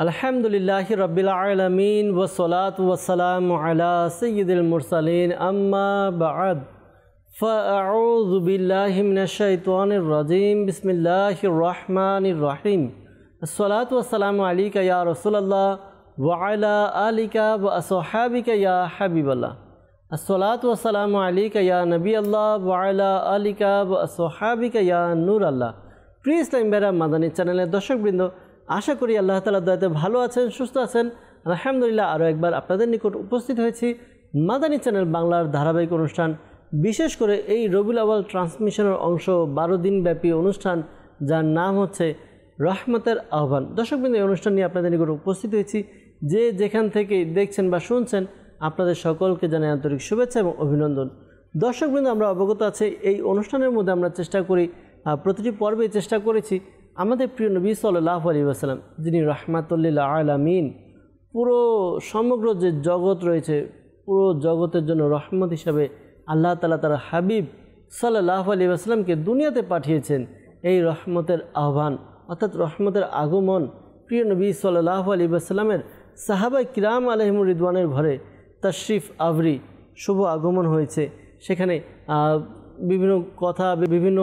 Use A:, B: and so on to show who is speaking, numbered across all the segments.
A: আলহামদুলিল্লাহি রাব্বিল আলামিন ওয়াসসালাতু ওয়াসসালামু আলা সাইয়্যিদিল মুরসালিন আম্মা বা'দ ফাআউযু বিল্লাহি মিনাশ শাইতানির রাজীম বিসমিল্লাহির রহমানির রহিম আসসালাতু ওয়াসসালামু আলাইকা ইয়া রাসূলুল্লাহ ওয়া আলা আলিকা ওয়া আসহাবিকা ইয়া হাবিবাল্লাহ আসসালাতু ওয়াসসালামু আলাইকা ইয়া নবিয়াল্লাহ ওয়া আলা আলিকা ওয়া আসহাবিকা ইয়া নূরাল্লাহ। প্রিয় ইসলাম ভাইরা, মাদানী চ্যানেলের দর্শকবৃন্দ, আশা করি আল্লাহ তাআলার দয়াতে ভালো আছেন, সুস্থ আছেন। আলহামদুলিল্লাহ আরও একবার আপনাদের নিকট উপস্থিত হয়েছি মাদানী চ্যানেল বাংলার ধারাবাহিক অনুষ্ঠান, বিশেষ করে এই রবিউল আউয়াল ট্রান্সমিশনের অংশ 12 দিনব্যাপী অনুষ্ঠান, যার নাম হচ্ছে রহমতের আহ্বান। দর্শকবৃন্দ, এই অনুষ্ঠান নিয়ে আপনাদের নিকট উপস্থিত হয়েছি। যে যেখান থেকে দেখছেন বা শুনছেন, আপনাদের সকলকে জানাই আন্তরিক শুভেচ্ছা এবং অভিনন্দন। দর্শকবৃন্দ, আমরা অবগত আছে এই অনুষ্ঠানের মধ্যে আমরা চেষ্টা করি, প্রতিটি পর্বে চেষ্টা করেছি আমাদের প্রিয় নবী সাল্লাল্লাহু আলাইহি ওয়াসাল্লাম, যিনি রাহমাতুল আলামিন, পুরো সমগ্র যে জগৎ রয়েছে, পুরো জগতের জন্য রহমত হিসাবে আল্লাহ তাআলা তার হাবিব সাল্লাল্লাহু আলাইহি ওয়াসাল্লামকে দুনিয়াতে পাঠিয়েছেন। এই রহমতের আহ্বান অর্থাৎ রহমতের আগমন প্রিয় নবী সাল্লাল্লাহু আলাইহি ওয়াসাল্লামের সাহাবায়ে কিরাম আলাইহিমুর রিদওয়ানের ঘরে তাশরিফ আবরি, শুভ আগমন হয়েছে। সেখানে বিভিন্ন কথা, বিভিন্ন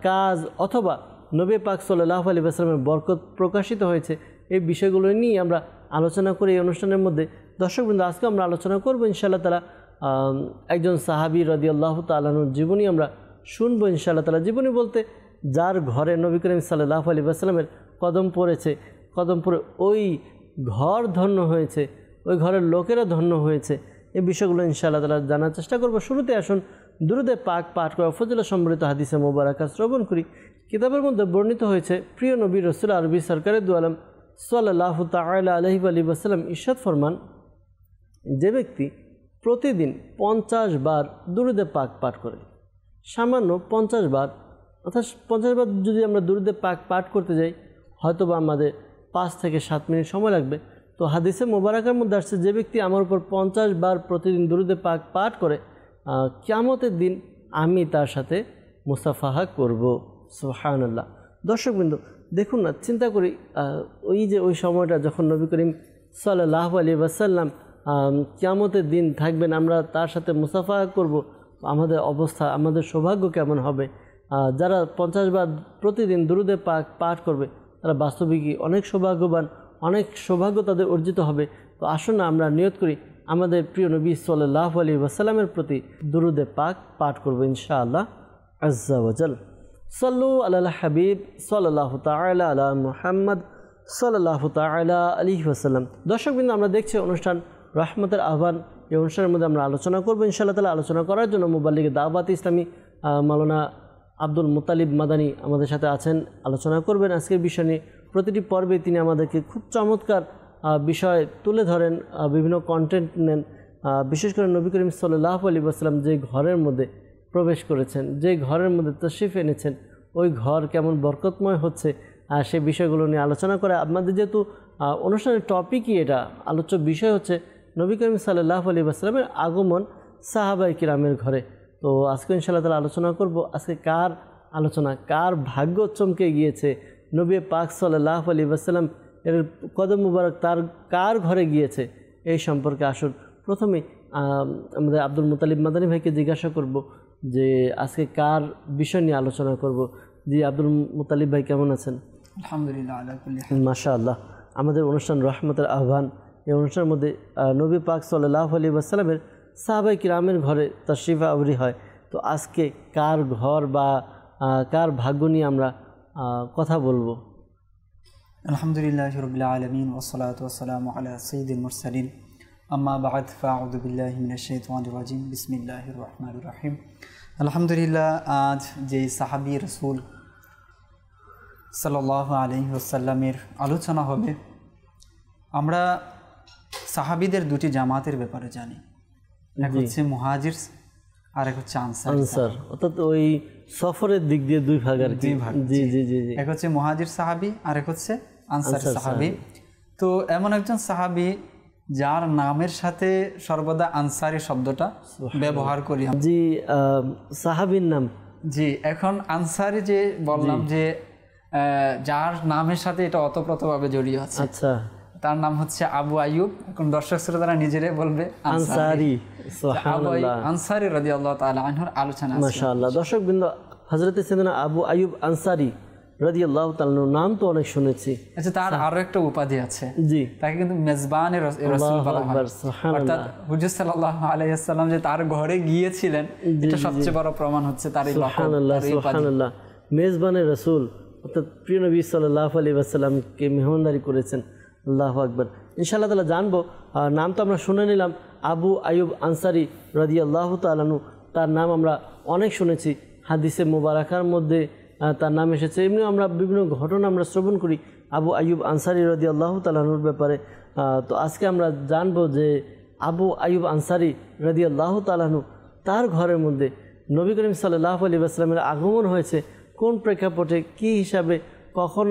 A: কাজ অথবা নবী পাক সাল্লাল্লাহু আলাইহি ওয়াসাল্লামের বরকত প্রকাশিত হয়েছে। এই বিষয়গুলো নিয়ে আমরা আলোচনা করি এই অনুষ্ঠানের মধ্যে। দর্শকবৃন্দ, আজকে আমরা আলোচনা করব ইনশাআল্লাহ তাআলা একজন সাহাবী রাদিয়াল্লাহু তাআলা আনহুর জীবনী আমরা শুনবো ইনশাআল্লাহ তাআলা। জীবনী বলতে যার ঘরে নবী করিম সাল্লাল্লাহু আলাইহি ওয়াসাল্লামের কদম পড়েছে, কদম পড়ে ওই ঘর ধন্য হয়েছে, ওই ঘরের লোকেরা ধন্য হয়েছে, এই বিষয়গুলো ইনশাআল্লাহ তাআলা জানার চেষ্টা করব। শুরুতে আসুন দুরুদে পাক পাঠ করা ফজিলত সম্বলিত হাদিসে মোবারকা শ্রবণ করি। কিতাবের মধ্যে বর্ণিত হয়েছে, প্রিয় নবী রাসূল আরবি সরকারে দু আলম সাল্লাল্লাহু তাআলা আলাইহি ওয়াসাল্লাম ইরশাদ ফরমান, যে ব্যক্তি প্রতিদিন 50 বার দুরুদে পাক পাঠ করে, সামান্য 50 বার, অর্থাৎ 50 বার যদি আমরা দুরুদে পাক পাঠ করতে যাই, হয়তোবা আমাদের 5 থেকে 7 মিনিট সময় লাগবে। তো হাদিসে মোবারকার মধ্যে আসছে, যে ব্যক্তি আমার উপর 50 বার প্রতিদিন দুরুদে পাক পাঠ করে, কিয়ামতের দিন আমি তার সাথে মুসাফাহা করব। সুবহানাল্লাহ। দর্শকবৃন্দ, দেখুন না, চিন্তা করি ওই সময়টা যখন নবী করিম সাল্লাল্লাহু আলাইহি ওয়াসাল্লাম কিয়ামতের দিন থাকবেন, আমরা তার সাথে মুসাফাহা করব, আমাদের অবস্থা, আমাদের সৌভাগ্য কেমন হবে। যারা 50 বার প্রতিদিন দুরুদে পাক পাঠ করবে, তারা বাস্তবিকই অনেক সৌভাগ্যবান, অনেক সৌভাগ্য তাদের অর্জিত হবে। তো আসুন না আমরা নিয়ত করি আমাদের প্রিয় নবী সাল্লাল্লাহু আলাইহি ওয়াসাল্লামের প্রতি দুরুদে পাক পাঠ করব ইনশাআল্লাহ আজ্জা ওয়া জাল। সাল্লু আলাল হাবিব সাল্লাল্লাহু তাআলা আলা মুহাম্মদ সাল্লাল্লাহু তাআলা আলাইহি ওয়াসাল্লাম। দর্শকবৃন্দ, আমরা দেখছি অনুষ্ঠান রহমতের আহ্বান। এই অনুষ্ঠানের মধ্যে আমরা আলোচনা করব ইনশাআল্লাহ তাআলা। আলোচনা করার জন্য মুবাল্লিগে দাওয়াত ইসলামী মাওলানা আব্দুল মুত্তালিব মাদানী আমাদের সাথে আছেন, আলোচনা করবেন আজকের বিষয় নিয়ে। প্রতিটি পর্বে তিনি আমাদেরকে খুব চমৎকার বিষয় তুলে ধরেন, বিভিন্ন কন্টেন্ট নেন। বিশেষ করে নবী করিম সাল্লাল্লাহু আলাইহি ওয়াসাল্লাম যে ঘরের মধ্যে প্রবেশ করেছেন, যে ঘরের মধ্যে তাশরিফ এনেছেন, ওই ঘর কেমন বরকতময় হচ্ছে, সেই বিষয়গুলো নিয়ে আলোচনা করে। আমাদের যেহেতু অনুষ্ঠানের টপিকই এটা, আলোচ্য বিষয় হচ্ছে নবী করিম সাল্লাল্লাহু আলাইহি ওয়াসাল্লামের আগমন সাহাবায়ে কিরামের ঘরে। তো আজকে ইনশাআল্লাহ তাআলা আলোচনা করব আজকে কার আলোচনা, কার ভাগ্য চমকে গিয়েছে, নবী পাক সাল্লাল্লাহু আলাইহি ওয়াসাল্লাম এর কদম মুবারক তার কার ঘরে গিয়েছে, এই সম্পর্কে আসুন প্রথমে আমাদের আব্দুল মুত্তালিব মাদানী ভাইকে জিজ্ঞাসা করব যে আজকে কার বিষয় নিয়ে আলোচনা করব। জি আব্দুল মুত্তালিব ভাই, কেমন আছেন?
B: আলহামদুলিল্লাহ আলা কুল্লি হাল।
A: মাশাআল্লাহ। আমাদের অনুষ্ঠান রহমতের আহ্বান, এই অনুষ্ঠানের মধ্যে নবী পাক সাল্লাল্লাহু আলাইহি ওয়াসাল্লামের সাহাবায়ে কিরামের ঘরে তাশরিফ আবরি হয়। তো আজকে কার ঘর বা কার ভাগ্য নিয়ে আমরা কথা বলবো?
B: আলহামদুলিল্লাহি রাব্বিল আলামিন ওয়াসসালাতু ওয়াসসালামু আলা সাইয়্যিদিল মুরসালিন আম্মা বা'দ ফাআউযু বিল্লাহি মিনাশ শাইতানির রাজিম বিসমিল্লাহির রহমানির রহিম। আলহামদুলিল্লাহ, আজ যে সাহাবী রাসূল সাল্লাল্লাহু আলাইহি ওয়াসাল্লামের আলোচনা হবে, আমরা সাহাবীদের দুটি জামাতের ব্যাপারে জানি। এক হচ্ছে মুহাজির আর এক হচ্ছে আনসার,
A: অর্থাৎ ওই সফরের দিক দিয়ে দুই ভাগ আর কি। জি জি জি জি।
B: এক হচ্ছে মুহাজির সাহাবী আর এক হচ্ছে আনসার সাহাবী। তো এমন একজন সাহাবী যার নামের সাথে সর্বদা আনসারি শব্দটা ব্যবহার করি।
A: জি, সাহাবীর নাম।
B: জি, এখন আনসারি যে বললাম যে যার নামের সাথে এটা ওতপ্রোতভাবে জড়িয়ে আছে।
A: আচ্ছা,
B: তার নাম হচ্ছে আবু আইয়ুব। এখন দর্শক শ্রোতারা নিজেরাই বলবে
A: আনসারী।
B: আবু আইয়ুব আনসারী রাদিয়াল্লাহু তাআলা আনহুর আলোচনা আছে।
A: মাশাআল্লাহ। দর্শকবৃন্দ, হযরত সাইয়েদনা আবু আইয়ুব আনসারী রাদিয়াল্লাহু তাআলা নাম তো অনেক শুনেছি।
B: আচ্ছা, তার আরো একটা উপাধি আছে।
A: জি,
B: তাকে কিন্তু মেজবানে রাসূল বলা হয়। অর্থাৎ হুজুর সাল্লাল্লাহু আলাইহি ওয়াসাল্লাম যে তার ঘরে গিয়েছিলেন, এটা সবচেয়ে বড় প্রমাণ হচ্ছে তার এই লaqab।
A: সুবহানাল্লাহ। মেজবানে রাসূল অর্থাৎ প্রিয় নবী সাল্লাল্লাহু আলাইহি ওয়াসাল্লামকে মেহমানদারি করেছেন। আল্লাহু আকবার। ইনশাআল্লাহ তাআলা জানবো। নাম তো আমরা শুনে নিলাম, আবু আইয়ুব আনসারী রাদিয়াল্লাহু তাআলা আনহু। তার নাম আমরা অনেক শুনেছি, হাদিসে মুবারাকার মধ্যে তার নাম এসেছে। এমনি আমরা বিভিন্ন ঘটনা আমরা শ্রবণ করি আবু আইয়ুব আনসারী রাদিয়াল্লাহু তাআলা আনহুর ব্যাপারে। তো আজকে আমরা জানবো যে আবু আইয়ুব আনসারী রাদিয়াল্লাহু তাআলা আনহু, তার ঘরের মধ্যে নবী করিম সাল্লাল্লাহু আলাইহি ওয়াসাল্লামের আগমন হয়েছে, কোন প্রেক্ষাপটে, কী হিসাবে, কখন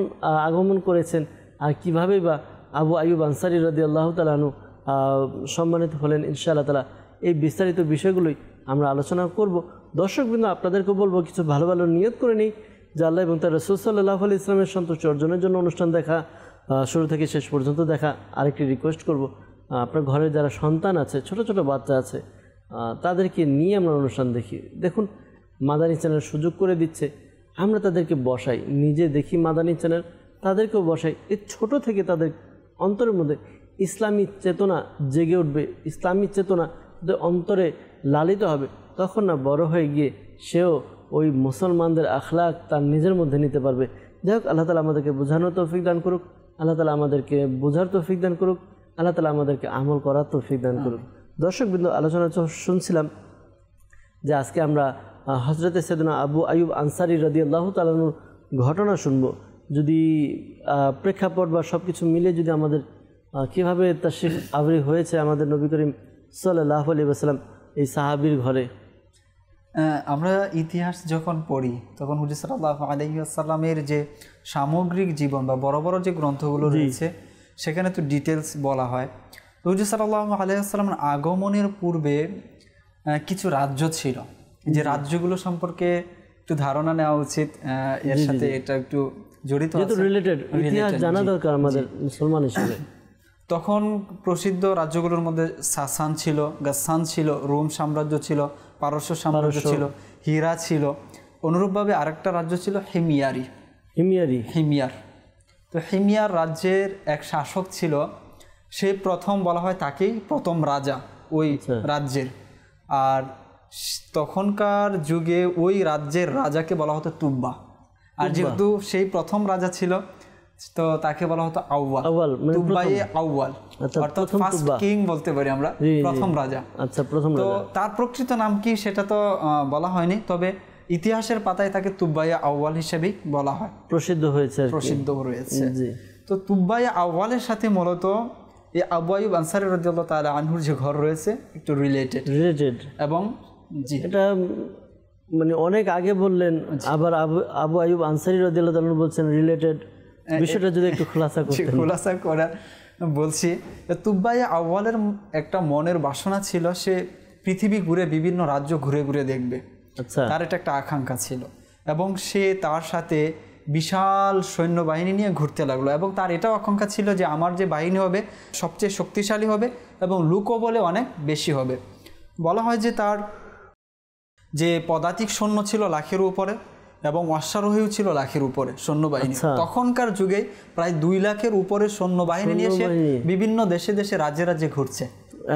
A: আগমন করেছেন, আর কীভাবেই বা আবু আইয়ুব আনসারী রাদিয়াল্লাহু তাআলা আনহু সম্মানিত হলেন। ইনশাআল্লাহ তাআলা এই বিস্তারিত বিষয়গুলোই আমরা আলোচনা করব। দর্শকবৃন্দ, আপনাদেরকে বলবো কিছু ভালো ভালো নিয়ত করে নিই যে আল্লাহ এবং তার রাসূল সাল্লাল্লাহু আলাইহি ওয়াসাল্লামের সন্তুষ্টি অর্জনের জন্য অনুষ্ঠান দেখা, শুরু থেকে শেষ পর্যন্ত দেখা। আরেকটি রিকোয়েস্ট করব, আপনার ঘরে যারা সন্তান আছে, ছোট ছোট বাচ্চা আছে, তাদেরকে নিয়ে আমরা অনুষ্ঠান দেখি। দেখুন, মাদানী চ্যানেল সুযোগ করে দিচ্ছে, আমরা তাদেরকে বসাই, নিজে দেখি মাদানী চ্যানেল, তাদেরকেও বসাই। এই ছোট থেকে তাদের অন্তরের মধ্যে ইসলামী চেতনা জেগে উঠবে, ইসলামী চেতনা তাদের অন্তরে লালিত হবে। তখন না বড় হয়ে গিয়ে সেও ওই মুসলমানদের আখলাক তার নিজের মধ্যে নিতে পারবে। যাই হোক, আল্লাহ তাআলা আমাদেরকে বোঝানোর তৌফিক দান করুক, আল্লাহ তাআলা আমাদেরকে বোঝার তৌফিক দান করুক, আল্লাহ তাআলা আমাদেরকে আমল করার তৌফিক দান করুক। দর্শকবৃন্দ, আলোচনা শুনছিলাম যে আজকে আমরা হযরত সাইয়েদনা আবু আইয়ুব আনসারী রাদিয়াল্লাহু তাআলা আনহুর ঘটনা শুনবো। যদি প্রেক্ষাপট বা সব কিছু মিলে যদি আমাদের কীভাবে তাশরিফ আবরি হয়েছে আমাদের নবী করিম সাল্লাল্লাহু আলাইহি ওয়াসাল্লাম এই সাহাবীর ঘরে।
B: আমরা ইতিহাস যখন পড়ি তখন হুজুর সাল্লাল্লাহু আলাইহি ওয়াসাল্লামের যে সামগ্রিক জীবন বা বড় বড় যে গ্রন্থগুলো রয়েছে সেখানে তো ডিটেলস বলা হয়। হুজুর সাল্লাল্লাহু আলাইহি ওয়াসাল্লামের আগমনের পূর্বে কিছু রাজ্য ছিল, যে রাজ্যগুলো সম্পর্কে একটু ধারণা নেওয়া উচিত। এর সাথে এটা একটু জড়িত আছে,
A: রিলেটেড, ইতিহাস জানা দরকার আমাদের মুসলমান হিসেবে।
B: তখন প্রসিদ্ধ রাজ্যগুলোর মধ্যে সাসান ছিল, গাসান ছিল, রোম সাম্রাজ্য ছিল, পারস্য সাম্রাজ্য ছিল, হীরা ছিল। অনুরূপভাবে আরেকটা রাজ্য ছিল হিমিয়ার। তো হিমিয়ার রাজ্যের এক শাসক ছিল, সে প্রথম, বলা হয় তাকেই প্রথম রাজা ওই রাজ্যের। আর তখনকার যুগে ওই রাজ্যের রাজাকে বলা হতো তুব্বা। আর যেহেতু সেই প্রথম রাজা ছিল তো তাকে বলা হতো আউয়াল, তুব্বায়ে আউয়াল, অর্থাৎ ফার্স্ট কিং বলতে পারি আমরা, প্রথম রাজা। আচ্ছা, প্রথম রাজা। তো তার প্রকৃত নাম কি সেটা তো বলা হয়নি, তবে ইতিহাসের পাতায় তাকে তুব্বায়ে আউয়াল হিসেবেই বলা হয়, প্রসিদ্ধ রয়েছে। তো তুব্বায়ে আউয়ালের সাথে মূলত এই আবু আইয়ুব আনসারী রাদিয়াল্লাহু তাআলা আনহুর যে ঘর রয়েছে একটু রিলেটেড এবং
A: এটা মানে অনেক আগে বললেন, আবার আবু আইয়ুব আনসারী রাদিয়াল্লাহু তাআলা বলছেন রিলেটেড। বিষয়টা যদি একটু খোলাসা করা
B: বলছি। তুব্বায়ে আউয়ালের একটা মনের বাসনা ছিল, সে পৃথিবী ঘুরে বিভিন্ন রাজ্য ঘুরে ঘুরে দেখবে। আচ্ছা, তার এটা একটা আকাঙ্ক্ষা ছিল এবং সে তার সাথে বিশাল সৈন্যবাহিনী নিয়ে ঘুরতে লাগলো। এবং তার এটাও আকাঙ্ক্ষা ছিল যে আমার যে বাহিনী হবে সবচেয়ে শক্তিশালী হবে এবং লোকও বলে অনেক বেশি হবে। বলা হয় যে তার যে পদাতিক সৈন্য ছিল লাখের উপরে এবং অশ্বারোহীও ছিল লাখের উপরে সৈন্যবাহিনী। তখনকার যুগে প্রায় 2 লাখের উপরে সৈন্যবাহিনী নিয়ে সে বিভিন্ন দেশে দেশে রাজ্যে রাজ্যে ঘুরছে।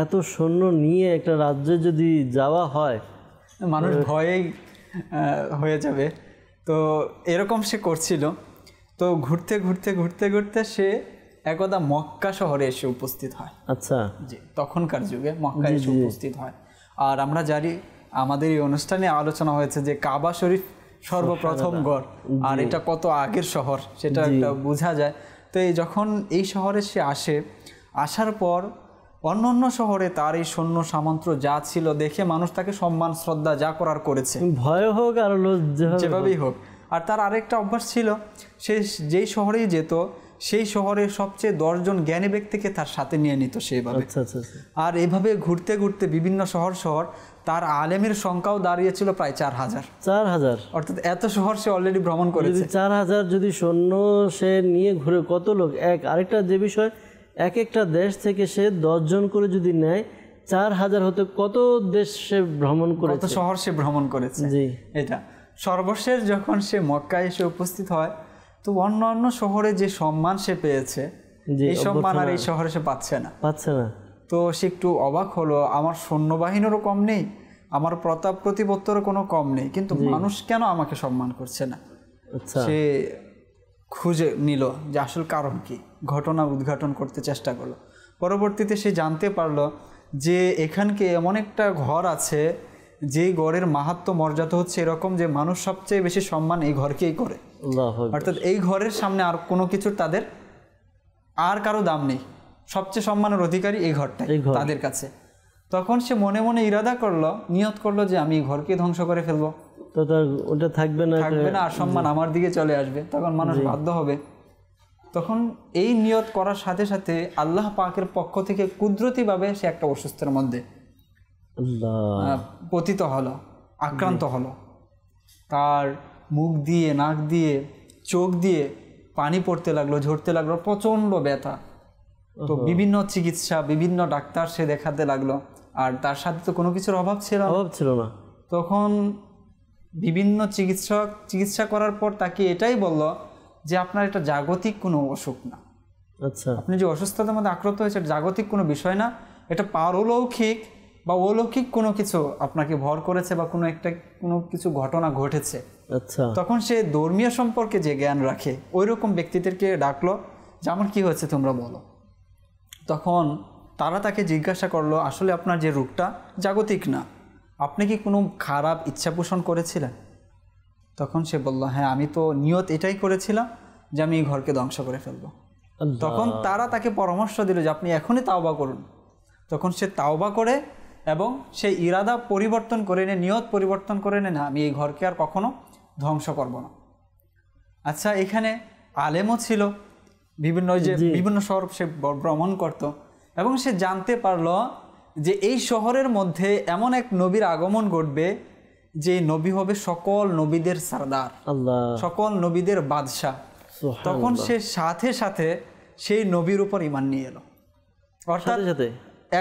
A: এত সৈন্য নিয়ে একটা রাজ্যে যদি যাওয়া হয়,
B: মানুষ ভয়েই হয়ে যাবে। তো এরকম সে করছিল। তো ঘুরতে ঘুরতে ঘুরতে ঘুরতে সে একদা মক্কা শহরে এসে উপস্থিত হয়।
A: আচ্ছা,
B: জি, তখনকার যুগে মক্কা এসে উপস্থিত হয়। আর আমরা জানি আমাদের এই অনুষ্ঠানে আলোচনা হয়েছে যে কাবা শরীফ সর্বপ্রথম গড়, আর এটা কত আগের শহর সেটা একটা বোঝা যায়। তো এই যখন এই শহরে সে আসার পর অন্য অন্য শহরে তার এই সৈন্য সামন্ত যা ছিল দেখে মানুষ তাকে সম্মান শ্রদ্ধা যা করার করেছে,
A: ভয় হোক আর
B: যেভাবেই হোক। আর তার আরেকটা অভ্যাস ছিল, সে যেই শহরেই যেত সেই শহরের সবচেয়ে 10 জন জ্ঞানী ব্যক্তিকে তার সাথে নিয়ে নিত সেইভাবে।
A: আচ্ছা আচ্ছা আচ্ছা।
B: আর এভাবে ঘুরতে ঘুরতে বিভিন্ন শহর তার আলেমের সংখ্যাও দাঁড়িয়েছিল প্রায় 4000।
A: 4000,
B: অর্থাৎ এত শহর সে অলরেডি ভ্রমণ করেছে।
A: 4000 যদি সৈন্য সে নিয়ে ঘুরে কত লোক আরেকটা যে বিষয়, এক একটা দেশ থেকে সে 10 জন করে যদি নেয় 4000 হতে কত দেশ সে ভ্রমণ করেছে,
B: কত শহর সে ভ্রমণ করেছে।
A: জি,
B: এটা সর্বশেষ যখন সে মক্কায় এসে উপস্থিত হয়, তো অন্য শহরে যে সম্মান সে পেয়েছে, এই সম্মান আর এই শহরে সে পাচ্ছে না। তো সে একটু অবাক হলো, আমার সৈন্যবাহিনীরও কম নেই, আমার প্রতাপ প্রতিপত্তরও কোনো কম নেই, কিন্তু মানুষ কেন আমাকে সম্মান করছে না। সে খুঁজে নিল যে আসল কারণ কি, ঘটনা উদ্ঘাটন করতে চেষ্টা করলো। পরবর্তীতে সে জানতে পারলো যে এখানকে এমন একটা ঘর আছে, যেই ঘরের মাহাত্ম্য মর্যাদা হচ্ছে এরকম যে মানুষ সবচেয়ে বেশি সম্মান এই ঘরকেই করে। অর্থাৎ এই ঘরের সামনে আর কোনো কিছুর তাদের আর কারো দাম নেই, সবচেয়ে সম্মানের অধিকারী এই ঘরটাই তাদের কাছে। তখন সে মনে মনে ইরাদা করলো, নিয়ত করলো যে আমি এই ঘরকে ধ্বংস করে ফেলবো,
A: তো ওটা থাকবে না,
B: আর সম্মান আমার দিকে চলে আসবে, তখন মানুষ বাধ্য হবে। তখন এই নিয়ত করার সাথে সাথে আল্লাহ পাকের পক্ষ থেকে কুদরতিভাবে সে একটা অসুস্থের মধ্যে পতিত হলো, আক্রান্ত হলো। তার মুখ দিয়ে, নাক দিয়ে, চোখ দিয়ে পানি পড়তে লাগলো, ঝরতে লাগলো, প্রচণ্ড ব্যথা। তো বিভিন্ন চিকিৎসা, বিভিন্ন ডাক্তার সে দেখাতে লাগলো, আর তার সাথে তো কোনো কিছুর অভাব ছিল না। তখন বিভিন্ন চিকিৎসা করার পর তাকে এটাই বলল যে আপনার এটা জাগতিক কোনো অসুখ না।
A: আচ্ছা,
B: আপনি যে অসুস্থতার মধ্যে আক্রান্ত হয়েছে জাগতিক কোনো বিষয় না, এটা পারলৌকিক বা অলৌকিক কোনো কিছু আপনাকে ভর করেছে বা কোনো কিছু ঘটনা ঘটেছে।
A: আচ্ছা,
B: তখন সে ধর্মীয় সম্পর্কে যে জ্ঞান রাখে ওই রকম ব্যক্তিদেরকে ডাকলো যে আমার কি হয়েছে তোমরা বলো। তখন তারা তাকে জিজ্ঞাসা করলো আসলে আপনার যে রোগটা জাগতিক না, আপনি কি কোনো খারাপ ইচ্ছা পোষণ করেছিলেন? তখন সে বলল হ্যাঁ, আমি তো নিয়ত এটাই করেছিলাম যে আমি এই ঘরকে ধ্বংস করে ফেলবো। তখন তারা তাকে পরামর্শ দিল যে আপনি এখনই তাওবা করুন। তখন সে তাওবা করে এবং সে ইরাদা পরিবর্তন করে নে, নিয়ত পরিবর্তন করে নে, না আমি এই ঘরকে আর কখনো ধ্বংস করব না। আচ্ছা, এখানে আলেমও ছিল, বিভিন্ন শহর সে ভ্রমণ করত এবং সে জানতে পারলো যে এই শহরের মধ্যে এমন এক নবীর আগমন ঘটবে যে নবী হবে সকল নবীদের সরদার, সকল নবীদের বাদশাহ। তখন সে সাথে সাথে সেই নবীর উপর ঈমান নিয়ে এলো। অর্থাৎ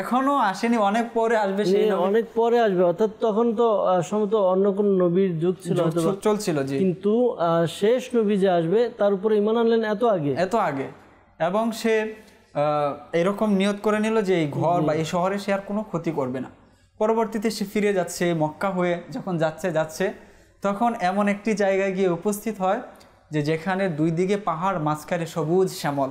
B: এখনো আসেনি, অনেক পরে আসবে,
A: অনেক পরে আসবে। অর্থাৎ তখন তো সম্ভবত অন্য কোন নবীর যুগ
B: চলছিল,
A: কিন্তু শেষ নবী যে আসবে তার উপরে ঈমান আনলেন এত আগে।
B: এবং সে এরকম নিয়ত করে নিল যে এই ঘর বা এই শহরে সে আর কোনো ক্ষতি করবে না। পরবর্তীতে সে ফিরে যাচ্ছে, মক্কা হয়ে যখন যাচ্ছে তখন এমন একটি জায়গায় গিয়ে উপস্থিত হয় যে যেখানে দুই দিকে পাহাড়, মাঝখানে সবুজ শ্যামল।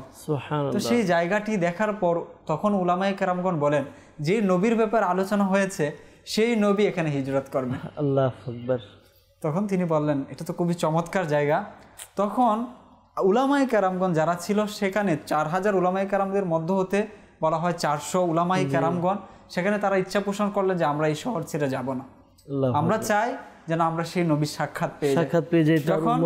B: তো সেই জায়গাটি দেখার পর তখন উলামায়ে কেরামগণ বলেন যে নবীর ব্যাপারে আলোচনা হয়েছে সেই নবী এখানে হিজরত করবেন।
A: আল্লাহু আকবার।
B: তখন তিনি বললেন এটা তো খুবই চমৎকার জায়গা। তখন উলামায়ে কেরামগণ যারা ছিল সেখানে 4000 উলামায়ে কেরামদের মধ্য হতে বলা হয় 400 উলামায়ে কেরামগণ সেখানে তারা ইচ্ছা পোষণ করলেন যে আমরা এই শহর ছেড়ে যাব না, আমরা চাই যেন আমরা সেই নবীর সাক্ষাৎ পেয়ে যাই। যখন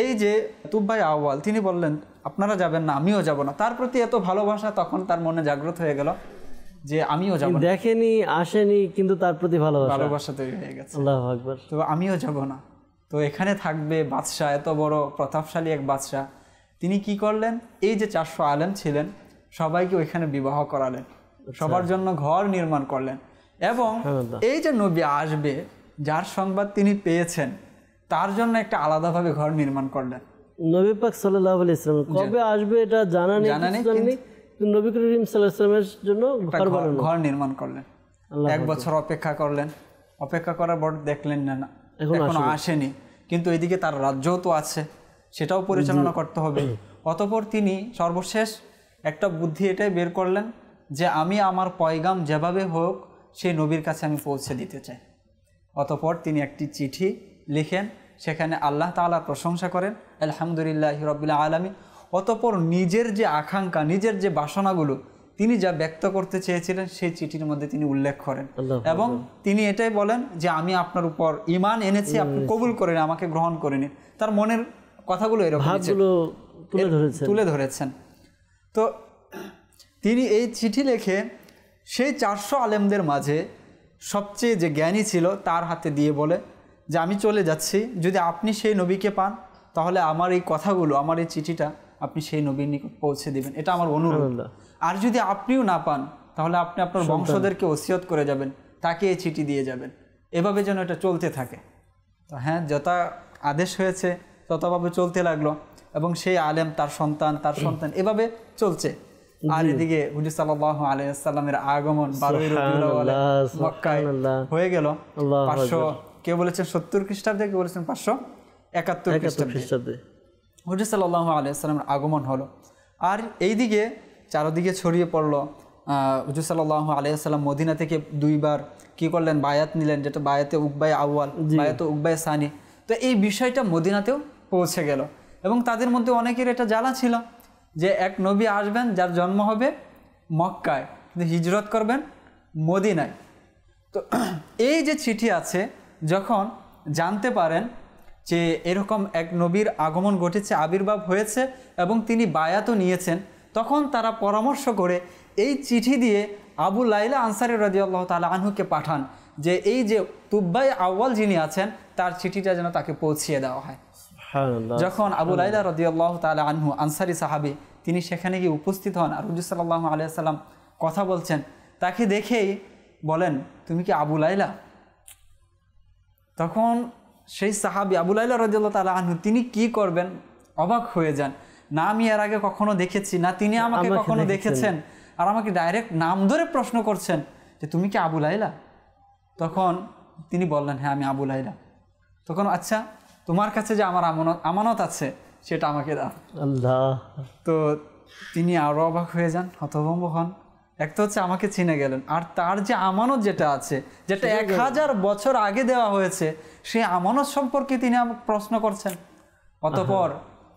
B: এই যে তুবাই আউয়াল তিনি বললেন আপনারা যাবেন না, আমিও যাব না, তার প্রতি এত ভালোবাসা তখন তার মনে জাগ্রত হয়ে গেল যে আমিও যাব না।
A: দেখেনি, আসেনি, কিন্তু তার প্রতি
B: ভালোবাসা তৈরি হয়ে গেছে।
A: আল্লাহু আকবার।
B: তো আমিও যাব না, তো এখানে থাকবে বাদশাহ, এত বড় প্রতাপশালী এক বাদশাহ। তিনি কি করলেন, এই যে 400 আলেম ছিলেন সবাইকে ওইখানে বিবাহ করালেন, সবার জন্য ঘর নির্মাণ করলেন এবং এই যে নবী আসবে যার সংবাদ তিনি পেয়েছেন তার জন্য একটা আলাদাভাবে ঘর নির্মাণ করলেন।
A: নবী পাক সাল্লাল্লাহু আলাইহি ওয়াসাল্লাম কবে আসবে এটা জানা নেই, নবী করিম সাল্লাল্লাহু আলাইহি ওয়াসাল্লামের জন্য ঘর
B: নির্মাণ করলেন। 1 বছর অপেক্ষা করলেন, অপেক্ষা করার পর দেখলেন না এখনো আসেনি, কিন্তু এদিকে তার রাজ্যও তো আছে, সেটাও পরিচালনা করতে হবে। অতঃপর তিনি সর্বশেষ একটা বুদ্ধি এটাই বের করলেন যে আমি আমার পয়গাম যেভাবে হোক সেই নবীর কাছে আমি পৌঁছে দিতে চাই। অতঃপর তিনি একটি চিঠি লিখেন, সেখানে আল্লাহ তাআলার প্রশংসা করেন, আলহামদুলিল্লাহি রাব্বিল আলামিন। অতঃপর নিজের যে আকাঙ্ক্ষা, নিজের যে বাসনাগুলো তিনি যা ব্যক্ত করতে চেয়েছিলেন সেই চিঠির মধ্যে তিনি উল্লেখ করেন এবং তিনি এটাই বলেন যে আমি আপনার উপর ঈমান এনেছি, আপনি কবুল করেন, আমাকে গ্রহণ করে নিন। তার মনের কথাগুলো এরকম তুলে ধরেছেন। তো তিনি এই চিঠি লিখে সেই 400 আলেমদের মাঝে সবচেয়ে যে জ্ঞানী ছিল তার হাতে দিয়ে বলে যে আমি চলে যাচ্ছি, যদি আপনি সেই নবীকে পান তাহলে আমার এই কথাগুলো, আমার এই চিঠিটা আপনি সেই নবীর নিকট পৌঁছে দিবেন, এটা আমার অনুরোধ। আর যদি আপনিও না পান তাহলে আপনি আপনার বংশধরকে ওসিয়ত করে যাবেন, তাকে এই চিঠি দিয়ে যাবেন, এভাবে যেন এটা চলতে থাকে। তো হ্যাঁ, যত আদেশ হয়েছে ততভাবে চলতে লাগলো এবং সেই আলেম তার সন্তান এভাবে চলছে। আর এদিকে হুজুর সাল্লাল্লাহু আলাইহি ওয়াসাল্লামের আগমন 12 রবিউল আউয়াল মক্কায় হয়ে গেল 500, কেউ বলেছেন 70 খ্রিস্টাব্দে, কেউ বলেছেন 571 খ্রিস্টাব্দে হুজুর সাল্লাল্লাহু আলাইহি ওয়াসাল্লামের আগমন হলো। আর এইদিকে চারদিকে ছড়িয়ে পড়লো। হুজুর সাল্লাল্লাহু আলাইহি ওয়াসাল্লাম মদিনা থেকে 2 বার কি করলেন, বায়াত নিলেন, যেটা বায়াতে উকবায়ে আউয়াল, বায়াতে উকবায়ে সানি। তো এই বিষয়টা মদিনাতেও পৌঁছে গেল এবং তাদের মধ্যে অনেকের এটা জ্বালা ছিল যে এক নবী আসবেন যার জন্ম হবে মক্কায়, কিন্তু হিজরত করবেন মদিনায়। তো এই যে চিঠি আছে, যখন জানতে পারেন যে এরকম এক নবীর আগমন ঘটেছে, আবির্ভাব হয়েছে এবং তিনি বায়াতও নিয়েছেন, তখন তারা পরামর্শ করে এই চিঠি দিয়ে আবু লাইলা আনসারী রাদিয়াল্লাহু তাআলা আনহুকে পাঠান যে এই যে তুব্বাই আউয়াল যিনি আছেন তার চিঠিটা যেন তাকে পৌঁছিয়ে দেওয়া হয়। যখন আবু লাইলা রাদিয়াল্লাহু তাআলা আনহু আনসারী সাহাবী, তিনি সেখানে গিয়ে উপস্থিত হন আর হুজুর সাল্লাল্লাহু আলাইহি ওয়াসাল্লাম কথা বলছেন, তাকে দেখেই বলেন তুমি কি আবু লাইলা? তখন সেই সাহাবী আবু লাইলা রাদিয়াল্লাহু তাআলা আনহু তিনি কি করবেন, অবাক হয়ে যান। না আমি এর আগে কখনো দেখেছি, না তিনি আমাকে কখনো দেখেছেন, আর আমাকে ডাইরেক্ট নাম ধরে প্রশ্ন করছেন যে তুমি কি আবু লাইলা? তখন তিনি বললেন হ্যাঁ আমি আবু লাইলা। তখন আচ্ছা তোমার কাছে যে আমার আমানত আছে সেটা আমাকে দাও। আল্লাহ। তো তিনি আরো অবাক হয়ে যান, হতভম্ব হন। এক তো হচ্ছে আমাকে চিনে গেলেন, আর তার যে আমানত যেটা আছে, যেটা 1000 বছর আগে দেওয়া হয়েছে, সেই আমানত সম্পর্কে তিনি আমাকে প্রশ্ন করছেন। অতঃপর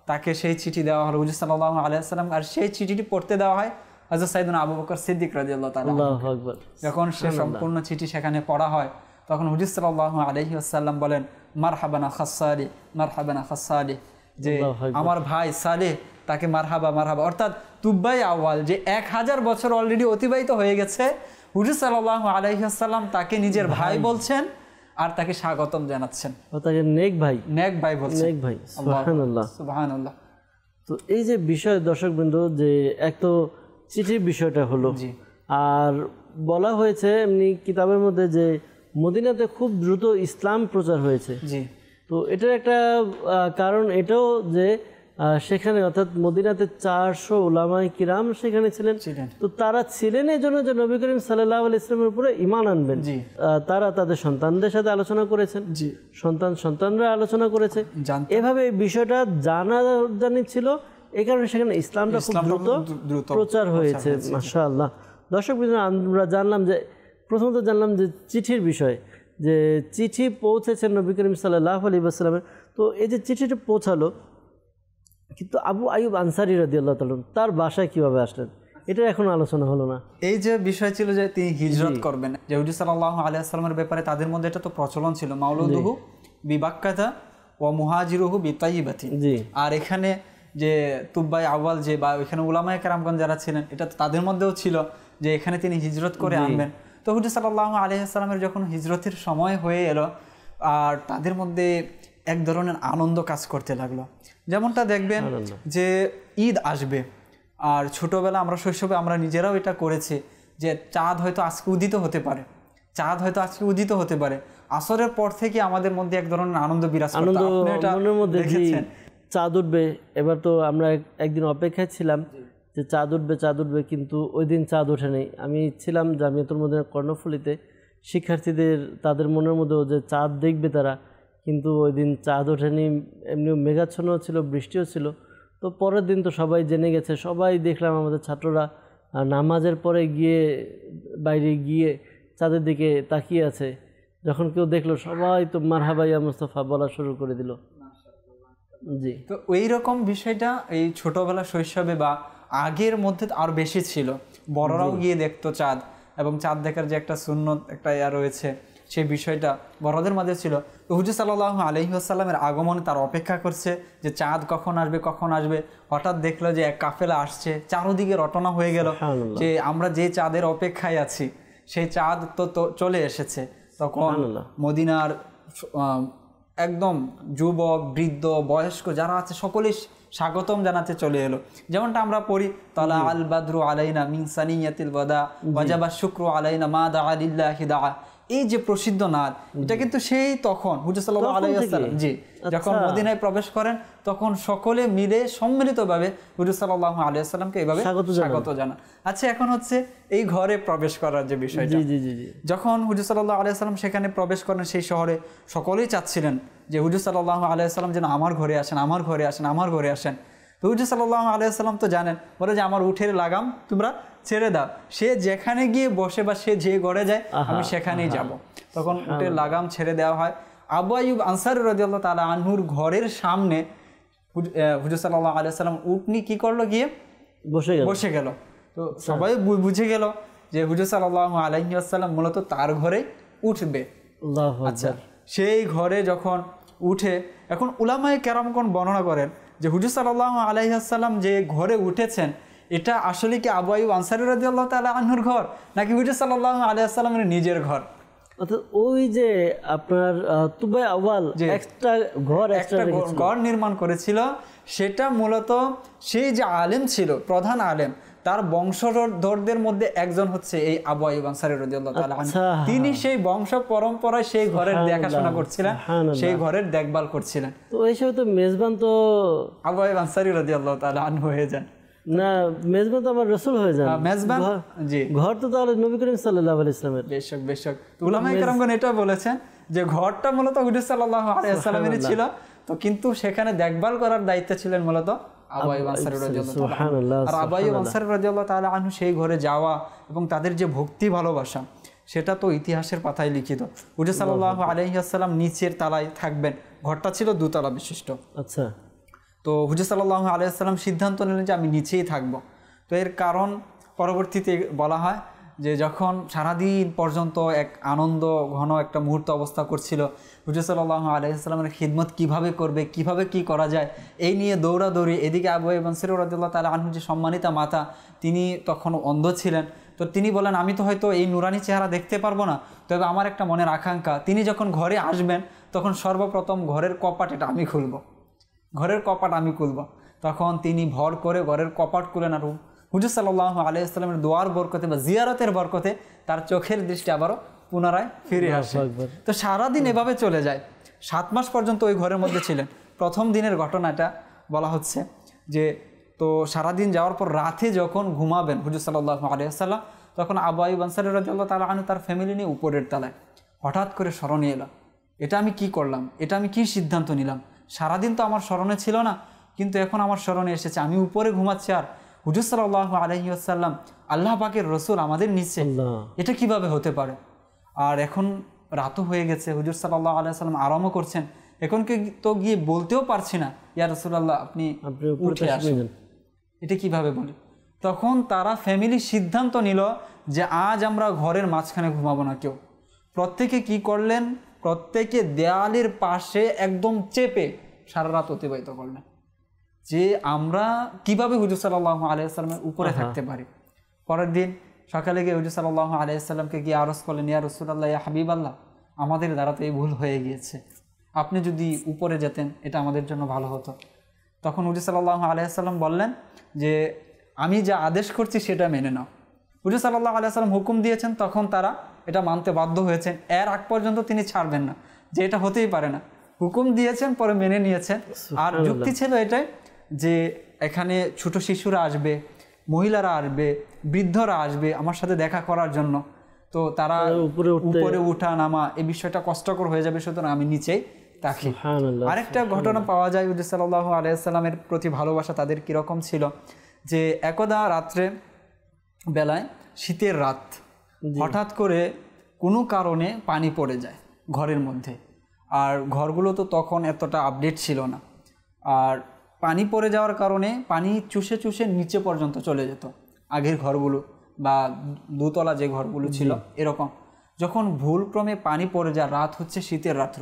B: তাকে সেই চিঠি দেওয়া হলো হুজুর সাল্লাল্লাহু আলাইহি ওয়াসাল্লাম, আর সেই চিঠিটি পড়তে দেওয়া হয় হযরত সাইয়েদনা আবু বকর সিদ্দিক রাদিয়াল্লাহু তাআলা। আল্লাহু আকবার। যখন সে সম্পূর্ণ চিঠি সেখানে পড়া হয়, তখন হুজুর সাল্লাল্লাহু আলাইহি ওয়াসাল্লাম বলেন মারহাবানা খাসসালি, মারহাবানা খাসসালি, যে আমার ভাই সালেহ তাকে মারহাবা মারহাবা। অর্থাৎ তুব্বাই আউয়াল যে 1000 বছর অলরেডি অতিবাহিত হয়ে গেছে, হুজুর সাল্লাল্লাহু আলাইহি ওয়াসাল্লাম তাকে নিজের ভাই বলছেন আর তাকে স্বাগতম জানাচ্ছেন, তাকে নেক ভাই বলছেন। নেক ভাই, সুবহানাল্লাহ সুবহানাল্লাহ। তো এই যে বিষয় দর্শকবৃন্দ, যে এক তো চিঠির বিষয়টা হলো, আর বলা হয়েছে এমনি কিতাবের মধ্যে যে মদিনাতে খুব দ্রুত ইসলাম প্রচার হয়েছে। তো এটার একটা কারণ এটাও যে সেখানে অর্থাৎ মদিনাতে 400 উলামায়ে কিরাম সেখানে ছিলেন। তো তারা ছিলেন এই জন্য যে নবী করিম সাল্লাল্লাহু আলাইহি ওয়াসাল্লামের উপরে ঈমান আনবেন। তারা তাদের সন্তানদের সাথে আলোচনা করেছেন, সন্তানরা আলোচনা করেছে, এভাবে এই বিষয়টা জানাজানি ছিল। এই কারণে সেখানে ইসলামটা খুব দ্রুত প্রচার হয়েছে। মাশাআল্লাহ। দর্শক আমরা জানলাম যে প্রথমত জানলাম যে চিঠির বিষয়, যে চিঠি পৌঁছেছেন নবী করিম সাল্লাল্লাহু আলাইহি ওয়াসাল্লামের। তো এই যে চিঠিটা পৌঁছালো, কিন্তু আবু আইয়ুব আনসারী রাদিয়াল্লাহু তাআলা তার বাসায় কিভাবে আসলেন, এটা এখন আলোচনা হলো না। এই যে বিষয় ছিল যে তিনি হিজরত করবেন, যে হুজুর সাল্লাল্লাহু আলাইহি ওয়াসাল্লামের ব্যাপারে তাদের মধ্যে এটা তো প্রচলন ছিল, মাউলুদুহু বিবাক্কাতা ওয়া মুহাজিরুহু বিতাইয়িবাতি। আর এখানে যে তুব্বাই আউয়াল যে বা এখানে উলামায়ে কেরামগণ যারা ছিলেন, এটা তো তাদের মধ্যেও ছিল যে এখানে তিনি হিজরত করে আনবেন। তো হুজুর সাল্লাল্লাহু আলাইহি ওয়াসাল্লামের যখন হিজরতের সময় হয়ে এলো, আর তাদের মধ্যে এক ধরনের আনন্দ কাজ করতে লাগলো। যেমনটা দেখবেন যে ঈদ আসবে, আর ছোটবেলা আমরা শৈশবে আমরা নিজেরাও এটা করেছি যে চাঁদ হয়তো আজকে উদিত হতে পারে, আসরের পর থেকে আমাদের মধ্যে এক ধরনের আনন্দ বিরাজ করত। মনের মধ্যে চাঁদ উঠবে, এবার তো আমরা একদিন অপেক্ষায় ছিলাম যে চাঁদ উঠবে, কিন্তু ওই দিন চাঁদ ওঠেনি। আমি ছিলাম জামিয়াতুল মদিনা কর্ণফুলীতে, শিক্ষার্থীদের তাদের মনের মধ্যেও যে চাঁদ দেখবে তারা, কিন্তু ওই দিন চাঁদ ওঠেনি। এমনিও মেঘাচ্ছন্ন ছিল, বৃষ্টিও ছিল। তো পরের দিন তো সবাই জেনে গেছে, সবাই দেখলাম আমাদের ছাত্ররা নামাজের পরে বাইরে গিয়ে চাঁদের দিকে তাকিয়ে আছে। যখন কেউ দেখলো সবাই তো মারহাবা ইয়া মুস্তাফা বলা শুরু করে দিল। জি। তো ওই রকম বিষয়টা এই ছোটবেলা শৈশবে বা আগের মধ্যে আরো বেশি ছিল। বড়রাও গিয়ে দেখতো চাঁদ, এবং চাঁদ দেখার যে একটা সুন্নত একটা রয়েছে, সেই বিষয়টা বড়দের মাঝে ছিল। তো হুজুর সাল্লাল্লাহু আলাইহি ওয়াসাল্লামের আগমনে তার অপেক্ষা করছে যে চাঁদ কখন আসবে। হঠাৎ দেখলো যে এক কাফেলা আসছে, চারদিকে রটনা হয়ে গেল যে আমরা যে চাঁদের অপেক্ষায় আছি সেই চাঁদ তো চলে এসেছে। তখন মদিনার একদম যুবক, বৃদ্ধ, বয়স্ক যারা আছে সকলেই স্বাগতম জানাতে চলে এলো। যেমনটা আমরা পড়ি, তালা আল বাদরু আলাইনা মিন সানিয়াতিল ওয়াদা ওয়াজাবা শুকরু আলাইনা মা দা লিল্লাহি দা। এই যে প্রসিদ্ধ নাদ, এটা কিন্তু সেই তখন হুজুর সাল্লাল্লাহু আলাইহি ওয়াসাল্লাম জি যখন মদিনায় প্রবেশ করেন তখন সকলে মিলে সম্মিলিতভাবে হুজুর সাল্লাল্লাহু আলাইহি ওয়াসাল্লামকে এইভাবে স্বাগত জানান। আচ্ছা, এখন হচ্ছে এই ঘরে প্রবেশ করার যে বিষয়টা, যখন হুজুর সাল্লাল্লাহু আলাইহি ওয়াসাল্লাম সেখানে প্রবেশ করেন সেই শহরে, সকলেই চাচ্ছিলেন যে হুজুর সাল্লাল্লাহু আলাইহি ওয়াসাল্লাম যেন আমার ঘরে আসেন। তো হুজুর সাল্লাল্লাহু আলাইহি ওয়াসাল্লাম তো জানেন, বলে যে আমার উঠের লাগাম তোমরা ছেড়ে দাও, সে যেখানে গিয়ে বসে বা সে যে ঘরে যায় আমি সেখানেই যাব। তখন উঠের লাগাম ছেড়ে দেওয়া হয়। আবু আইয়ুব আনসারী রাদিয়াল্লাহু তাআলা আনহুর ঘরের সামনে হুজুর সাল্লাল্লাহু আলাইহি ওয়াসাল্লাম উটনি কি করলো, গিয়ে বসে গেল। তো সবাই বুঝে গেল যে হুজুর সাল্লাল্লাহু আলাইহি ওয়াসাল্লাম মূলত তার ঘরে উঠবে। আচ্ছা, সেই ঘরে যখন উঠে, এখন উলামায়ে কেরামগণ বর্ণনা করেন যে হুজুর সাল্লাল্লাহু আলাইহি ওয়াসাল্লাম যে ঘরে উঠেছেন এটা আসলে কি আবু আইয়ুব আনসারী রাদিয়াল্লাহু তাআলা আনহুর ঘর নাকি হুজুর সাল্লাল্লাহু আলাইহি ওয়াসাল্লামের নিজের ঘর?
A: অর্থাৎ ওই যে আপনার তুবাই আওয়াল একটা
B: ঘর নির্মাণ করেছিল, সেটা মূলত সেই যে আলেম ছিল, প্রধান আলেম, তার বংশধরদের মধ্যে একজন হচ্ছে এই আবু আইয়ুব আনসারী রাদিয়াল্লাহু তাআলা আনহু। তিনি সেই বংশ পরম্পরায় সেই ঘরের দেখাশোনা করছিলেন, সেই ঘরের দেখভাল করছিলেন।
A: তো এই সময় তো মেজবান তো
B: আবু আইয়ুব আনসারী রাদিয়াল্লাহু তাআলা আনহু হয়ে যান
A: না, মেজবান তো আমার রাসূল হয়ে যান।
B: মেজবান জি,
A: ঘর তো তাহলে নবী করিম সাল্লাল্লাহু আলাইহি ওয়াসাল্লামের।
B: বেশক উলামায়ে কেরামগণ এটা বলেছেন যে ঘরটা মূলত হুজুর সাল্লাল্লাহু আলাইহি ওয়াসাল্লামেরই ছিল, তো কিন্তু সেখানে দেখভাল করার দায়িত্ব ছিলেন মূলত আবু আইয়ুব আনসারী রাদিয়াল্লাহু তাআলা আনহু। আর আবু আইয়ুব আনসারী রাদিয়াল্লাহু তাআলা আনহু সেই ঘরে যাওয়া এবং তাদের যে ভক্তি ভালোবাসা, সেটা তো ইতিহাসের পাতায় লিখিত। হুজুর সাল্লাল্লাহু আলাইহি ওয়াসাল্লাম নিচের তলায় থাকবেন, ঘরটা ছিল দুতলা বিশিষ্ট।
A: আচ্ছা,
B: তো হুজুর সাল্লাল্লাহু আলাইহি ওয়াসাল্লাম সিদ্ধান্ত নিলেন যে আমি নিচেই থাকব। তো এর কারণ পরবর্তীতে বলা হয় যে যখন সারাদিন পর্যন্ত এক আনন্দ ঘন একটা মুহূর্ত অবস্থা করছিল, হুজুর সাল্লাল্লাহু আলাইহি ওয়াসাল্লামের খিদমত কিভাবে করবে, কিভাবে কি করা যায়, এই নিয়ে দৌড়াদৌড়ি। এদিকে আবু আইয়ুব আনসারী রাদিয়াল্লাহু তাআলা আনহু যে সম্মানিতা মাতা, তিনি তখন অন্ধ ছিলেন। তো তিনি বলেন আমি তো হয়তো এই নুরানি চেহারা দেখতে পারবো না, তবে আমার একটা মনের আকাঙ্ক্ষা, তিনি যখন ঘরে আসবেন তখন সর্বপ্রথম ঘরের কপাট আমি খুলব। তখন তিনি ভর করে ঘরের কপাট খুলেন, আর হুজুর সাল্লাল্লাহু আলাইহি ওয়াসাল্লামের দোয়ার বরকতে বা জিয়ারতের বরকতে তার চোখের দৃষ্টি আবারও পুনরায় ফিরে আসে। তো সারাদিন এভাবে চলে যায়, 7 মাস পর্যন্ত ওই ঘরের মধ্যে ছিলেন। প্রথম দিনের ঘটনাটা বলা হচ্ছে যে, তো সারাদিন যাওয়ার পর রাতে যখন ঘুমাবেন হুজুর সাল্লাল্লাহু আলাইহি ওয়াসাল্লাম, তখন আবু আইয়ুব আনসারী রাদিয়াল্লাহু তাআলা আনহু তার ফ্যামিলি নিয়ে উপরের তলায়। হঠাৎ করে স্মরণে এলো, এটা আমি কি করলাম, এটা আমি কি সিদ্ধান্ত নিলাম, সারাদিন তো আমার স্মরণে ছিল না, কিন্তু এখন আমার স্মরণে এসেছে, আমি উপরে ঘুমাচ্ছি আর হুজুর সাল্লাল্লাহু আলাইহি ওয়াসাল্লাম আল্লাহ পাকের রসুল আমাদের নিচে, এটা কিভাবে হতে পারে? আর এখন রাতও হয়ে গেছে, হুজুর সাল্লাল্লাহু আলাইহি ওয়াসাল্লাম আরামও করছেন, এখন তো গিয়ে বলতেও পারছি না ইয়া রাসূলুল্লাহ আপনি উঠে আসুন, এটা কিভাবে বলি? তখন তারা ফ্যামিলি সিদ্ধান্ত নিল যে আজ আমরা ঘরের মাঝখানে ঘুমাবো না কেউ। প্রত্যেকে কি করলেন, প্রত্যেকে দেয়ালের পাশে একদম চেপে সারা রাত অতিবাহিত করলেন যে আমরা কিভাবে হুজুর সাল্লাল্লাহু আলাইহি ওয়াসাল্লামের উপরে থাকতে পারি। পরের দিন সকালে গিয়ে হুজুর সাল্লাল্লাহু আলাইহি ওয়াসাল্লামকে গিয়ে আরজ করলেন, ইয়া রাসূলুল্লাহ, ইয়া হাবিবাল্লাহ, আমাদের দ্বারা তো এই ভুল হয়ে গিয়েছে, আপনি যদি উপরে যেতেন এটা আমাদের জন্য ভালো হতো। তখন হুজুর সাল্লাল্লাহু আলাইহি ওয়াসাল্লাম বললেন যে আমি যা আদেশ করছি সেটা মেনে নাও। হুজুর সাল্লাল্লাহু আলাইহি ওয়াসাল্লাম হুকুম দিয়েছেন, তখন তারা এটা মানতে বাধ্য হয়েছেন। এর আগ পর্যন্ত তিনি ছাড়বেন না, যে এটা হতেই পারে না, হুকুম দিয়েছেন পরে মেনে নিয়েছেন। আর যুক্তি ছিল এটাই যে এখানে ছোট শিশুরা আসবে, মহিলারা আসবে, বৃদ্ধরা আসবে আমার সাথে দেখা করার জন্য, তো তারা উপরে উঠা নামা এই বিষয়টা কষ্টকর হয়ে যাবে, সুতরাং আমি নিচেই থাকি। আরেকটা ঘটনা পাওয়া যায় হুজুর সাল্লাল্লাহু আলাইহি ওয়াসাল্লামের প্রতি ভালোবাসা তাদের কীরকম ছিল, যে একদা রাত্রে বেলায়, শীতের রাত, হঠাৎ করে কোনো কারণে পানি পড়ে যায় ঘরের মধ্যে। আর ঘরগুলো তো তখন এতটা আপডেট ছিল না, আর পানি পড়ে যাওয়ার কারণে পানি চুষে চুষে নিচে পর্যন্ত চলে যেত আগের ঘরগুলো বা দোতলা যে ঘরগুলো ছিল এরকম। যখন ভুলক্রমে পানি পড়ে যায়, রাত হচ্ছে শীতের রাত্র,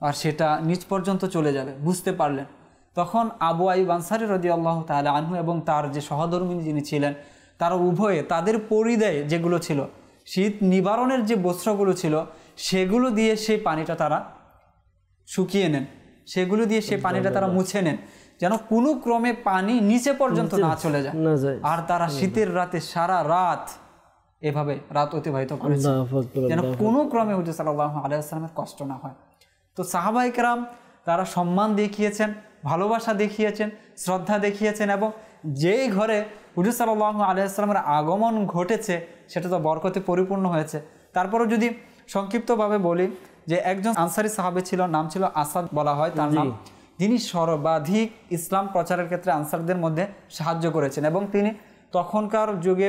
B: আর সেটা নিচ পর্যন্ত চলে যাবে, বুঝতে পারলেন, তখন আবু আইয়ুব আনসারী রাদিয়াল্লাহু তাআলা আনহু এবং তার যে সহধর্মিণী যিনি ছিলেন, তারা উভয়ে তাদের পরিধেয় যেগুলো ছিল, শীত নিবারণের যে বস্ত্রগুলো ছিল, সেগুলো দিয়ে সেই পানিটা তারা শুকিয়ে নেন, সেগুলো দিয়ে সেই পানিটা তারা মুছে নেন, যেন কোনো ক্রমে পানি নিচে পর্যন্ত না চলে যায়। আর তারা শীতের রাতে সারা রাত এভাবে রাত অতিবাহিত করেছে, যেন কোনো ক্রমে হুজুর সাল্লাল্লাহু আলাইহি ওয়াসাল্লামের কষ্ট না হয়। তো সাহাবায়ে কেরাম তারা সম্মান দেখিয়েছেন, ভালোবাসা দেখিয়েছেন, শ্রদ্ধা দেখিয়েছেন, এবং যেই ঘরে হুজুর সাল্লাল্লাহু আলাইহি ওয়াসাল্লামের আগমন ঘটেছে সেটা তো বরকতে পরিপূর্ণ হয়েছে। তারপরও যদি সংক্ষিপ্তভাবে বলি যে একজন আনসারী সাহাবী ছিল, নাম ছিল আসাদ বলা হয় তার নাম, যিনি সর্বাধিক ইসলাম প্রচারের ক্ষেত্রে আনসারদের মধ্যে সাহায্য করেছেন, এবং তিনি তখনকার যুগে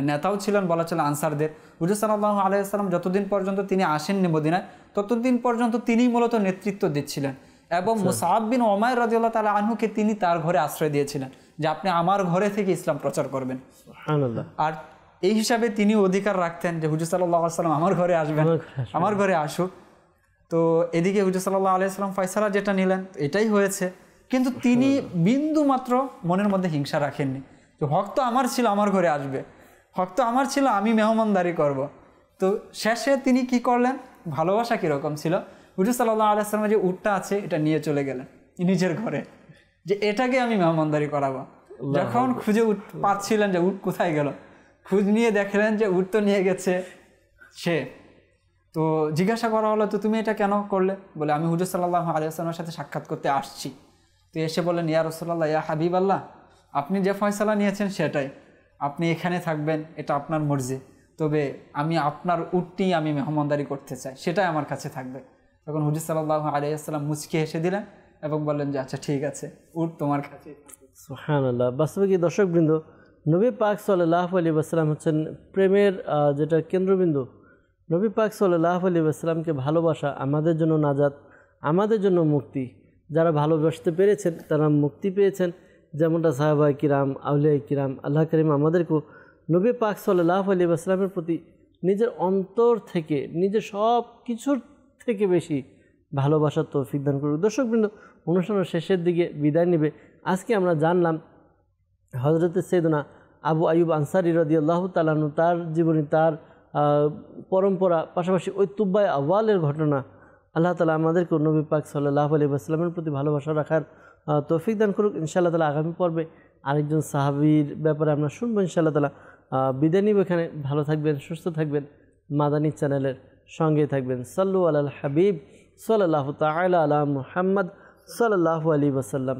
B: নেতাও ছিলেন বলা চলে আনসারদের। হুজুর সাল্লাল্লাহু আলাইহি ওয়াসাল্লাম যতদিন পর্যন্ত তিনি আসেননি মদিনায়, ততদিন পর্যন্ত তিনিই মূলত নেতৃত্ব দিচ্ছিলেন, এবং মুসআব বিন উমাইর রাদিয়াল্লাহু তাআলা আনহুকে তিনি তার ঘরে আশ্রয় দিয়েছিলেন যে আপনি আমার ঘরে থেকে ইসলাম প্রচার করবেন। সুবহানাল্লাহ। আর এই হিসাবে তিনি অধিকার রাখতেন যে হুজুর সাল্লাল্লাহু আলাইহি ওয়াসাল্লাম আমার ঘরে আসবেন, আমার ঘরে আসুক। তো এদিকে হুজুর সাল্লাল্লাহু আলাইহি ওয়াসাল্লাম ফয়সালা যেটা নিলেন এটাই হয়েছে, কিন্তু তিনি বিন্দু মাত্র মনের মধ্যে হিংসা রাখেননি যে হক তো আমার ছিল, আমার ঘরে আসবে, হক তো আমার ছিল, আমি মেহমানদারি করব। তো শেষে তিনি কি করলেন, ভালোবাসা কীরকম ছিল, হুজুর সাল্লাল্লাহু আলাইহি ওয়াসাল্লামের যে উটটা আছে এটা নিয়ে চলে গেলেন নিজের ঘরে, যে এটাকে আমি মেহমানদারি করাবো। যখন খুঁজে উট পাচ্ছিলেন যে উট কোথায় গেল, খোঁজ নিয়ে দেখলেন যে উট তো নিয়ে গেছে সে। তো জিজ্ঞাসা করা হলো, তো তুমি এটা কেন করলে? বলে আমি হুজুর সাল্লাল্লাহু আলাইহি ওয়াসাল্লামের সাথে সাক্ষাৎ করতে আসছি। তো এসে বললেন, ইয়া রাসূলুল্লাহ, ইয়া হাবিবাল্লাহ, আপনি যে ফয়সালা নিয়েছেন সেটাই, আপনি এখানে থাকবেন, এটা আপনার মর্জি, তবে আমি আপনার উটটি আমি মেহমানদারি করতে চাই, সেটাই আমার কাছে থাকবে। তখন হুজুর সাল্লাল্লাহু আলাইহি ওয়াসাল্লাম মুচকি হেসে দিলেন এবং বললেন যে আচ্ছা ঠিক আছে, উট তোমার কাছে।
A: সুবহানাল্লাহ। বাস্তবে কি দর্শকবৃন্দ, নবী পাক সাল্লাল্লাহু আলাইহি ওয়াসাল্লাম হচ্ছেন প্রেমের যেটা কেন্দ্রবিন্দু। নবী পাক সাল্লাল্লাহু আলাইহি ওয়াসাল্লামকে ভালোবাসা আমাদের জন্য নাজাত, আমাদের জন্য মুক্তি। যারা ভালোবাসতে পেরেছেন তারা মুক্তি পেয়েছেন, যেমনটা সাহাবায়ে কিরাম, আউলিয়ায়ে কিরাম। আল্লাহ করিম আমাদেরকেও নবী পাক সাল্লাল্লাহু আলাইহি ওয়াসাল্লামের প্রতি নিজের অন্তর থেকে, নিজের সব কিছুর থেকে বেশি ভালোবাসার তৌফিক দান করুন। দর্শকবৃন্দ, অনুষ্ঠানের শেষের দিকে বিদায় নেবে। আজকে আমরা জানলাম হযরতে সাইয়েদনা আবু আইয়ুব আনসারী রাদিয়াল্লাহু তাআলা আনহু, তার জীবনী, তার পরম্পরা, পাশাপাশি ওই তুব্বায়ে আওয়ালের ঘটনা। আল্লাহ তাআলা আমাদেরকে নবী পাক সাল্লাল্লাহু আলাইহি ওয়াসাল্লামের প্রতি ভালোবাসা রাখার তৌফিক দান করুক। ইনশাআল্লাহ তাআলা আগামী পর্বে আরেকজন সাহাবীর ব্যাপারে আমরা শুনবো ইনশাআল্লাহ তাআলা। বিদায় নিব এখানে। ভালো থাকবেন, সুস্থ থাকবেন, মাদানী চ্যানেলের সঙ্গে থাকবেন। সাল্লু আলাল হাবিব সাল্লাল্লাহু তাআলা আলা মুহাম্মদ সাল্লাল্লাহু আলাইহি ওয়াসাল্লাম।